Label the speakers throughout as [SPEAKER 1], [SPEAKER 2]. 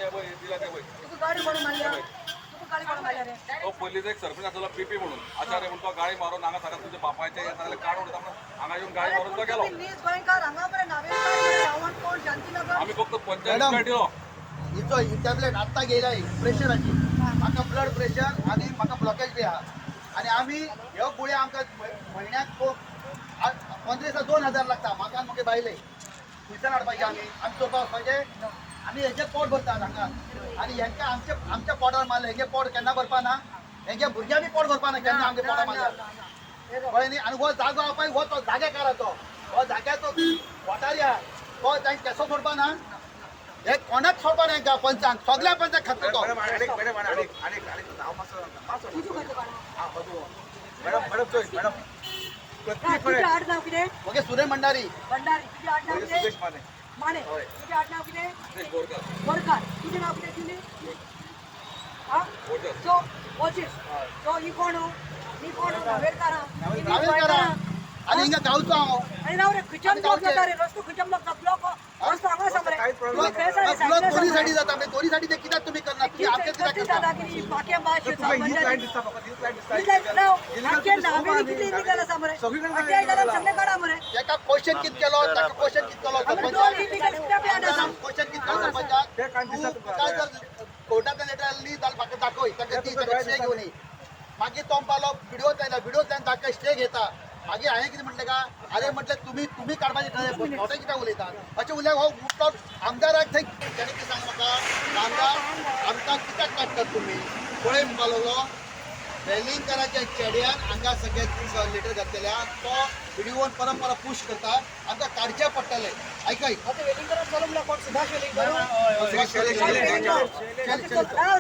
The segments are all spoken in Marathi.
[SPEAKER 1] गाडी म्हणून मारल्या गाडी म्हणून मारल्या रे
[SPEAKER 2] तो पयलींचो एक सरपंच आसलो पीपी म्हणून आचार्य म्हणून तो गाडी मारून हांगा सांगा तुमच्या बापायचे येता कार्ड उडयता म्हणून हांगा येवन गाडी मारून तो गेलो
[SPEAKER 1] नीज गोंयकार हांगा बरे नावेकार रावण कोण शांतीनगर
[SPEAKER 2] आम्ही फक्त पंचायत दिलो
[SPEAKER 3] हिचो ही टॅबलेट आत्ता गेलाय प्रेशराची म्हाका ब्लड प्रेशर आनी म्हाका ब्लॉकेज बी आहा आनी आमी ह्यो गुळी आमकां म्हयन्याक 15,000 लागता म्हाका आनी म्हगे बायले खुंयच्यान हाडपाचें आमी चोवपाक वचपाचें आमी हेजे पोट भरतात हांगा आनी हेंकां आमच्या पोटार मारले हेगे पोट केन्ना भरपा ना हेगे भुरग्यां बी पोट भरपा ना केन्ना आमगे पोटार मारल्या कळ्ळें न्ही आनी हो जागो आहा पळय हो तो जाग्याकाराचो हो जाग्याचो वाठारी आहा तो तांकां केसो सोडपा ना हे कोणाक सोडपा ना हेंकां पंचांक सगळ्या पंचांक खातो तो ओके सुरेश भंडारी
[SPEAKER 1] तुझे आडनाव माने तुझे आडनाव कितें बोरकार तुझे नाव कितें तुझे सो ओचिस सो ही कोण नावेडकार
[SPEAKER 3] आणि हिंगा गावचो हांव
[SPEAKER 1] आणि राव रे खिचम जाता रे रस्तो खिचम ब्लॉक रस्तो हांगा समरे
[SPEAKER 3] ब्लॉक दोन्ही सायडी जाता म्हणजे दोन्ही सायडी ते कित्याक तुम्ही करना तुम्ही आमच्या कित्याक करता
[SPEAKER 1] दादागिरी बाकी भाषे नावेली समरे सगळे काढा मरे
[SPEAKER 3] एका क्वेश्चन कित केलो ताका क्वेश्चन कित केलो क्वेश्चन कित केलो सरपंचाक काय जर कोर्टात लेटर आली जाल्यार म्हाका दाखय ताका ती स्टे घेवन ये मागीर तो म्हणपालो व्हिडिओ जायन ताका स्टे घेता मागीर हांवें कितें म्हटलें का अरे म्हटलें तुम्ही काडपाचें थंय मोठे कित्याक उलयतात अशें उलय हो उठलो आमदाराक थंय तेणें कितें सांग म्हाका आमदार आमकां कित्याक काडटात तुमी पळय म्हणपालो वेलिंगकराच्या चेड्यान हांगा सगळे लेटर घातलेल्या तो व्हिडिओन परंपरा पुश करता आमकां काडचें पडटलें आयकय
[SPEAKER 1] वेलिंगकर चलो कोण सुभाष वेलिंगकर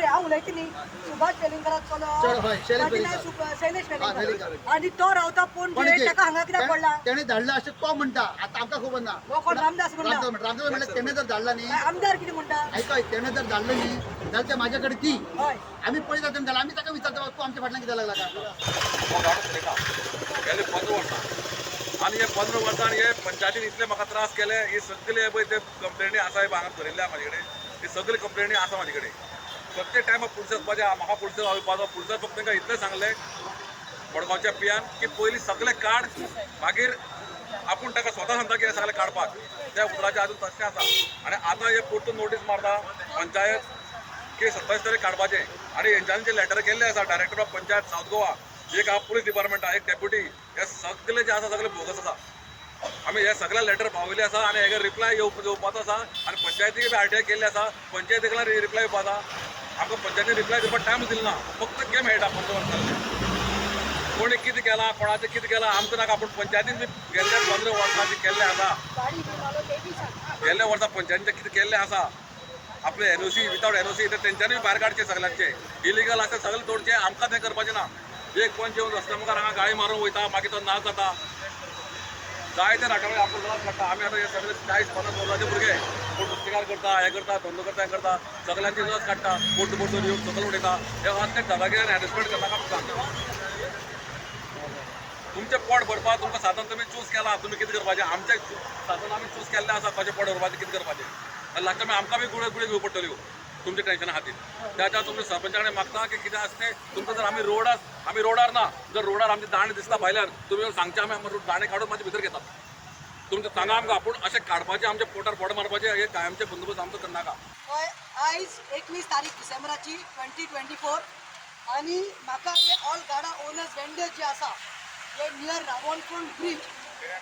[SPEAKER 1] हांव उलयता न्ही सुभाष वेलिंगकर चलो शैलेश वेलिंगकर आनी तो रावता पणजे ताका हांगा कित्याक पडला
[SPEAKER 3] तेणें धाडला अशें तो म्हणटा आतां आमकां खबर ना
[SPEAKER 1] कोण रामदास म्हणटा
[SPEAKER 3] रामदास म्हणल्यार तेणें जर धाडला न्ही
[SPEAKER 1] आमदार कितें म्हणटा
[SPEAKER 3] आयकय तेणें जर धाडलं न्ही जाल्यार ते म्हाजे कडेन दी
[SPEAKER 1] हय
[SPEAKER 3] आमी पळयता तेणें धाडला आमी ताका विचारता तूं आमच्या फाटल्यान कित्याक लागला
[SPEAKER 2] हो गाडो उडयता गेले 15 वर्सां आनी हे 15 वर्सां हे पंचायतीन इतले म्हाका त्रास केले ही सगळे पळय ते कंप्लेनी आसा हे हांगा बरयल्ल्या म्हाजे कडेन ही सगळी कंप्लेनी आसा म्हाजे कडेन प्रत्येक टायमार पुलिस वचपाचें म्हाका पुलिस वचपाचो पुलिसाक फक्त तांकां इतलें सांगलें मडगांवच्या पियान की पयलीं सगळें काड मागीर आपूण ताका स्वता सांगता की हे सगळें काडपाक त्या उतराचें अजून तशें आसा आनी आतां हे परतून नोटीस मारता पंचायत की 27 तारीख काडपाचें आनी हेंच्यांनी जे लेटर केल्ले आसा director of panchayat south Goa एक आहा पुलीस डिपार्टमेंट एक डेप्युटी हे सगळे जे आसा सगळे बोगस आसा आमी हे सगळे लेटर पावयले आसा आनी हेका रिप्लाय येवपाचो आसा आनी पंचायतीक बी आरटीआय केल्ले आसा पंचायतीक रिप्लाय येवपाचो आमकां पंचायतीन रिप्लाय दिवपाक टायम दिलो ना फक्त गेम खेळटा 15 वर्सां कोणी कितें केलां कोणाचें कितें केलां आमकां नाका पूण पंचायतीन बी गेल्ल्या 15 वर्सां केल्लें आसा गेल्ल्या वर्सां पंचायतीन कितें केल्लें आसा आपले एनओसी विथआउट एनओसी ते तेंच्यांनी भायर काडचे सगळ्यांचे इलिगल आसा सगळे तोडचे आमकां तें करपाचें ना एक पंच येवन रस्त्या मुखार हांगा गाळी मारून वयता मागीर तो नाच जाता जायते राटावळे आपूण नाच काडटा आमी आतां हे सगळे 40-50 वर्साचे भुरगे कोण नुस्तेकार करता हे करता धंदो करता हें करता सगळ्यांची लस काडटा बोट येवन सकयल उडयता हे असले जाग्यार हॅरेसमेंट करता काय सांगता तुमचें पोट भरपाक तुमकां साधन तुमी चूज केलां तुमी कितें करपाचें आमचें साधन आमी चूज केल्लें आसा कशें पोट भरपाचें कितें करपाचें लास्ट टायम आमकां बी गुळे घेवं पडटल्यो तुमच्या टेन्शना खातीर त्या तुमच्या सरपंचा कडेन मागता की कितें आसा तें तुमकां जर आमी रोडार ना जर रोडार आमची दांड दिसता भायल्यान तुमी सांगचे आमी दांडे काडून मातशें भितर घेतात तुमचें सांगा आमकां आपूण अशें काडपाचें आमच्या पोटार फोड मारपाचें हे कायमचे बंदोबस्त आमचो करनाका
[SPEAKER 1] आयज 21 तारीख डिसेंबराची 2024 आनी म्हाका हे ऑल गाडा ओनर्स वेंडर्स जे आसा हे नियर रावणकोंड ब्रीज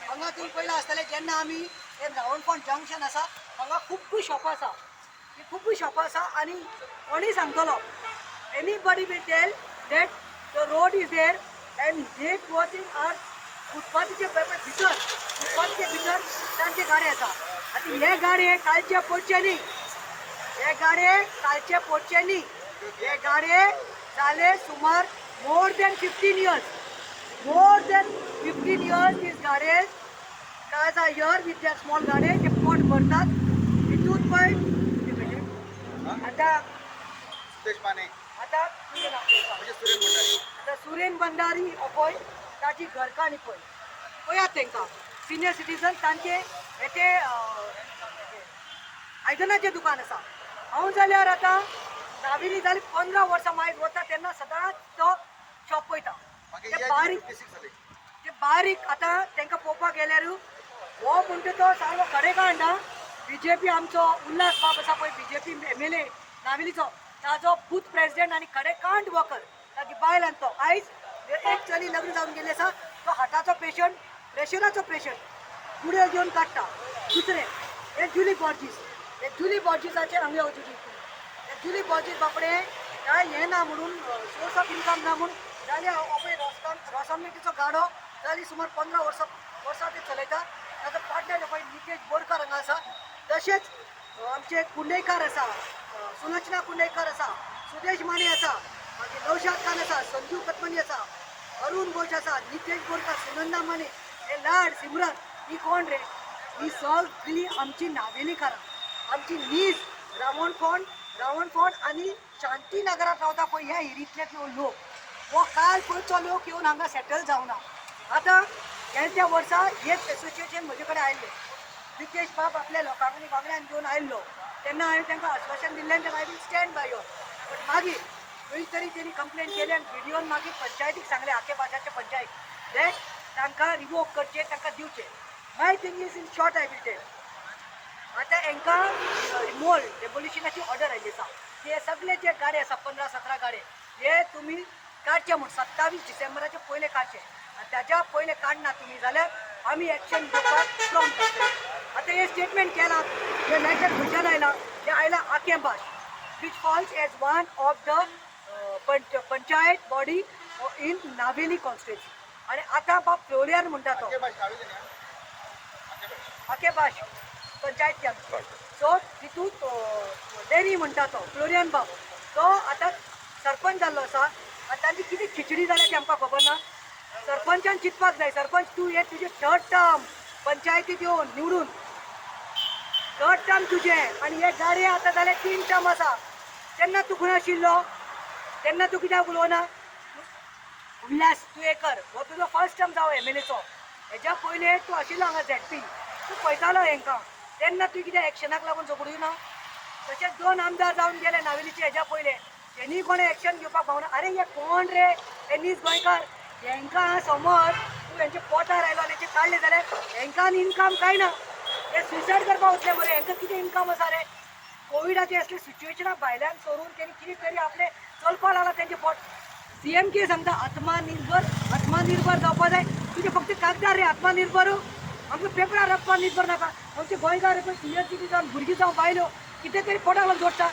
[SPEAKER 1] हांगा तुमी पयलां आसतलें जेन्ना आमी हे रावणकोंड जंक्शन आसा हांगा खूब शॉपां आसा ही खूब शॉपां आसा आनी कोणी सांगतलो anybody will tell that the road is there and they watching are फुटपाथीचे भितर तांचे गाडे आसा आतां हे गाडे कालचे पडचे न्ही हे गाडे जाले सुमार more than 15 years these गाडेज guys are here with their small गाडे ते पोट भरतात हितून पण आता सुरेन भंडारी पळय ताची घरकान्नी पळयात तांकां सिनियर सिटीजन तांचे येते आयदनाचें दुकान आसा हांव जाल्यार आतां नाविली जाली 15 वर्सां मागीर वता तेन्ना सदांच तो शॉप पळयता. ते बारीक आतां तांकां पळोवपाक गेल्यार हो म्हणटा तो सारको खडेकांड बीजेपी आमचो उल्हास बाब आसा पळय बीजेपी MLA नाविलीचो ताजो बूथ प्रेसिडेंट आनी खडेकांड वर्कर ताची बायल आनी तो आयज एक चली लग्न जावन गेली आसा तो हार्टाचो पेशंट प्रेशराचो पेशंट गुड्यो घेवन काडटा. दुसरें हे जुली बॉर्जीसाचे हांगा येवची जुली बॉर्जीस बापडे काय हें ना म्हणून सोर्स ऑफ इन्कम ना म्हणून जाली रोसमलेटीचो गाडो जाली सुमार 15 वर्सां ते चलयता. ताजो पार्टनर पळय नितेश बोरकार हांगा आसा. तशेंच आमचे कुंडयकार आसा, सुलोचना कुंडयकर आसा, सुदेश माने आसा, मागीर नौशाद खान आसा, संजू कतमनी आसा, अरुण घोष आसा, नितेश बोरकार, सुनंदा माने, हे लाड सिमरन ही कोण रे? ही सगळी आमची नावेलीकारां, आमची नीज रावणफोंड आणि शांतीनगरात रावता पळय ह्या एरियांतले लोक. हो काल पयचो लोक येवन हांगा सेटल जावना. आतां त्या वर्सा हेच एसोसिएशन म्हजे कडेन आयिल्लें. नितेश बाब आपल्या लोकांनी वांगड्यान घेवन आयिल्लो तेन्ना हांवें तांकां आश्वासन दिल्लें तेन्ना I will stand by your. But मागीर खंय तरी तेणी कंप्लेन केली आनी व्हिडिओन मागीर पंचायतीक सांगलें आखे भाशाचे पंचायत दॅट तांकां रिवोक करचें तांकां दिवचें. My thing is in short I will tell. आतां हांकां रिमोल्ड डेमोलिशनाची ऑर्डर आयिल्ली आसा. ते सगळे जे गाडे आसा 15-17 गाडे हे तुमी काडचे म्हूण 27 डिसेंबराचे पयले काडचे आनी ताच्या पयले काडना तुमी जाल्यार आमी एक्शन घेवपाक प्रॉम्प्ट करतले. आतां हे स्टेटमेंट केलां हे लेटर खंयच्यान आयलां हे आयलां आकेंबाश which falls as one of the panchayat body in Navelim constituency. आणि आता बाब फ्लोरियन म्हणटा तो आकेबाश पंचायत कॅम्प सो तितून डेरी म्हणटा तो फ्लोरियन बाब तो आता सरपंच जाल्लो आसा. आनी तांची कितें खिचडी जाल्या ती आमकां खबर ना. सरपंचान चिंतपाक जाय सरपंच तूं हे तुजें 3rd टर्म पंचायतीत येवन निवडून 3rd टर्म तुजें आनी हे गाडये आतां जाले 3 टर्म आसा. तेन्ना तूं खंय आशिल्लो? तेन्ना तूं कित्याक उलोवना? उल्हास तूं हें कर हो तुजो 1st टर्म जावं MLAचो. हेज्या पयले तूं आशिल्लो हांगा ZP तूं पळयतालो हांकां तेन्ना तूं कित्याक एक्शनाक लागून झगडूं ना? तशेंच 2 आमदार जावन गेले नावेलीचे हेज्या पयले तेणी कोणें एक्शन घेवपाक पावना. अरे हे कोण रे टेनीस गोंयकार हांकां समज तूं हेंचे पोटार आयलो आनी हेंचे काडले जाल्यार हांकां इन्कम काय ना. हे सुसायड करपाक वतले मरे हांकां कितें इन्कम आसा रे? कोविडाचे असले सिच्युएशना भायल्यान सोडून तेणी कितें तरी आपले चलपाक लागला तेंचे पोट. CM कितें सांगता आत्मनिर्भर जावपा जाय. तुजे फक्त कागदार रे आत्मनिर्भर आमकां पेपरार आत्मनिर्भर नाका. आमचे गोंयकार पळय सिनियर सिटीजन भुरगीं जावं बायल्यो कितें तरी पोटाक लागून जोडटा.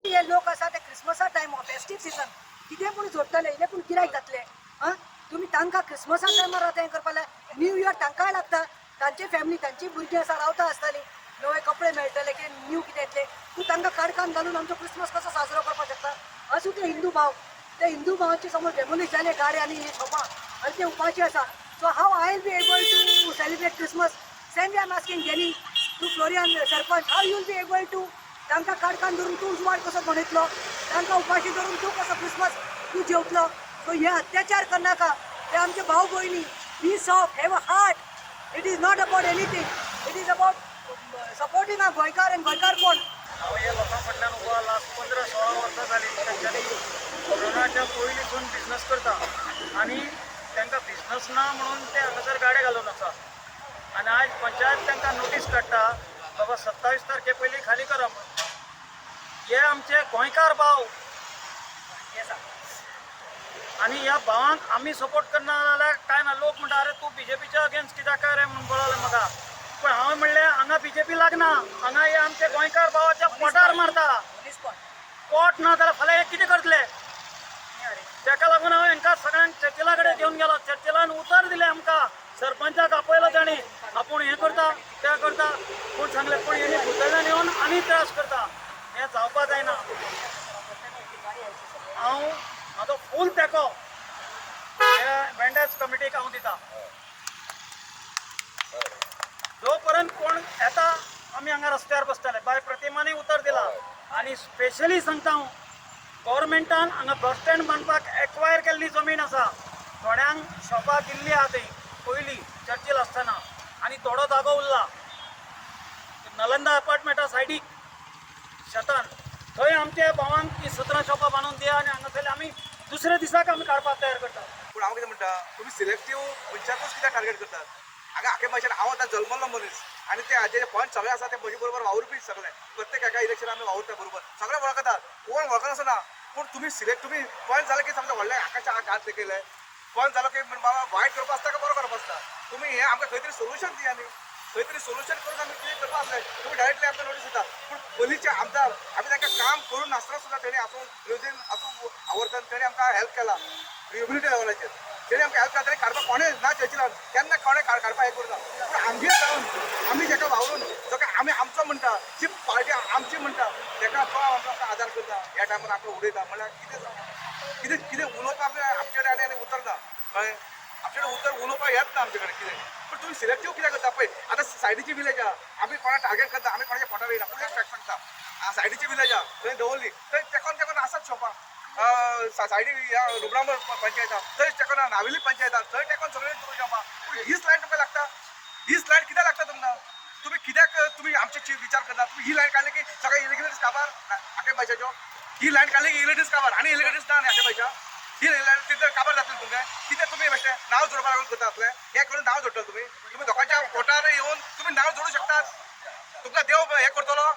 [SPEAKER 1] हे लोक आसा ते क्रिसमसा टायम फेस्टीव सिजन कितें पूण जोडटले इले पूण गिरायक जातले. तुमी तांकां क्रिसमसा टायमार रावता हें करपाक लाय. न्यू इयर तांकांय लागता तांची फॅमिली तांची भुरगीं आसा रावता आसतालीं नवे कपडे मेळटले की न्यू कितें येतले. तूं तांकां काडकान घालून आमचो क्रिसमस कसो साजरो करपाक शकता? असू ते हिंदू भाव, त्या हिंदू भावाचे समोर डेमोलिश झाले गाडे आणि हे शॉपा आणि ते उपाशी असा. So how I will be able to celebrate Christmas. Same way I am asking गेली to Florian sarpanch, how you will be able to तांकां काडकान धरून तूं उजवाड कसो म्हणितलो, तांकां उपाशी धरून तूं कसो क्रिसमस तूं जेवतलो. सो हे अत्याचार करनाका, ते आमचे भाव भयणी. Be soft, have a heart. It is not about anything, it is about supporting a Goenkar. And गोंयकार कोण?
[SPEAKER 4] हांव हे लोकां फाटल्यान उबो लास्ट 15-16 वर्सां जालीं तेंच्यांनी कोरोनाच्या पयलींसून बिझनस करता आनी तांकां बिझनस ना म्हणून ते हांगासर गाडे घालून आसा. आनी आयज पंचायत तांकां नोटीस काडटा बाबा 27 तारखे पयलीं खाली करा म्हणून. हे आमचे गोंयकार भाव आनी ह्या भावांक आमी सपोर्ट करना जाल्यार कांय ना. लोक म्हणटा अरे तूं बीजेपीच्या अगेन्स्ट कित्याक काय रे म्हणून बोलावलें म्हाका. पण हांवें म्हणलें हांगा बीजेपी लागना, हांगा हे आमचे गोंयकार भावाच्या पोटार मारता. पोट ना जाल्यार फाल्यां हे कितें करतले? ताका लागून हांव हांकां सगळ्यांक चर्चिला कडेन घेवन गेलो. चर्चिलान उतर दिलें आमकां. सरपंचाक आपयलो तांणी, आपूण हें करता तें करता पूण सांगलें पूण हेणी भुतळ्यान येवन आनी त्रास करता. हें जावपा जायना. हांव म्हाजो फूल तेंको ह्या वेंडर्स कमिटीक हांव दिता. जो पर्यंत कोण येता आमी हांगा रस्त्यार बसतले. बाय प्रतिमांनी उतर दिला. आनी स्पेशली सांगता हांव, गव्हर्मेंटान हांगा बस स्टँड बांदपाक एक्वायर केल्ली जमीन आसा. थोड्यांक शॉपां दिल्ली आहा थंय पयलीं चर्चील आसतना आनी थोडो जागो उरला नलंदा अपार्टमेंटा सायडीक शेतान. थंय आमच्या भावांक ती 17 शॉपां बांदून दिया आनी हांगासरले आमी दुसऱ्या दिसाक आमी काडपाक तयार करता.
[SPEAKER 2] पूण हांव कितें म्हणटा, तुमी सिलेक्टीव मनशाकूच कित्याक टार्गेट करतात? हांगा आख्या भाशेन हांव आतां जल्मल्लो मनीस आनी ते हाजे पॉयंट सगळे आसा ते म्हजे बरोबर वावुरपी सगळे. प्रत्येक एका इलेक्शनाक आमी वावुरता बरोबर, सगळे वळखतात, कोण वळखनासना. पूण तुमी तुमी पॉयंट जाले की समजा व्हडले आकाशा घात केले, पॉयंट जालो की बाबा वायट करपा आसता काय बरो करपा आसता. तुमी हें आमकां खंय तरी सोल्युशन दिया न्ही. खंय तरी सोल्युशन करून आमी कितें करपा आसलें. तुमी डायरेक्टली आमकां नोटीस दिता. पूण पयलींचे आमदार आमी तांकां काम करून नासतना सुद्दां तेणी आसून रिलीजन आसून आवर्तन तेणी आमकां हेल्प केला कम्युनिटी लेवलाचेर. तेणी आमकां हेल्प केला. तरी काडपाक कोणें ना चर्चिला केन्ना कोणें काडपाक हें करता. पूण आमगेर जावन आमी जेका वावरून जाका आमी आमचो म्हणटा, जी पार्टी आमची म्हणटा तेका तो आमकां आदार करता. ह्या टायमार आमकां उडयता म्हळ्यार कितें कितें उलोवपाक आमचे कडेन आनी उतर ना. कळ्ळें? आमचे कडेन उतर उलोवपाक येत ना आमचे कडेन कितें. पूण तुमी सिलेक्टीव कित्याक करता पळय. आतां सायडीची विलेज आहा, आमी कोणाक टार्गेट करता, आमी कोणाच्या पोटार येयना. पूण एक फॅक्ट सांगता, सायडीची विलेज आहा थंय दवरली थंय तेकोन आसात शॉपां. सायडीक ह्या रुबरांबर पंचायत आहा थंय तेकोन नावेली पंचायत आहा थंय तेकोन सगळे तुमी शॉपां. पूण हीच लायन तुमकां लागता. हीच लायन कित्याक लागता तुमकां? तुमी कित्याक तुमी आमचे विचार करता? तुमी ही लायन काडली की सगळे इलिगलिटीज काबार आख्या भाशेच्यो. ही लायन काडली की इलिगलिटीज काबार आनी इलिगलिटीज ना न्ही आख्या भाशा. ही लायन तिथं काबार जातलें तुमकां. कितें तुमी मातशें नांव जोडपा लागून करता आसलें. हें करून नांव जोडटा तुमी. तुमी लोकांच्या पोटार येवन तुमी नांव जोडूं शकतात. तुमकां देव हें करतलो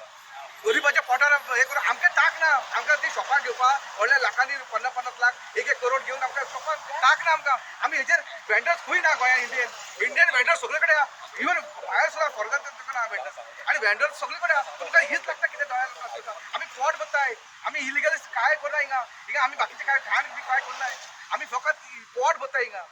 [SPEAKER 2] गरिबाच्या पोटार हें करून आमकां टाक ना. आमकां ती शॉपां घेवपाक व्हडल्या लाखांनी 50-50 लाख 1-1 करोड घेवन आमकां शॉपां टाक ना आमकां. आमी हेजेर वेंडर्स खंय ना गोंया इंडियन वेंडर्स सगळे कडेन आहा. इवन भायर सुद्दां फॉरेनांत ना वेंडर्स. आनी वेंडर्स सगळे कडेन आहा. तुमकां हीच लागता कितें गोंयांत आमी पोट भरताय. आमी इलिगल कांय करना हिंगा. आमी बाकीचे कांय घाण बी कांय करनाय. आमी फकत पोट भरताय हिंगा.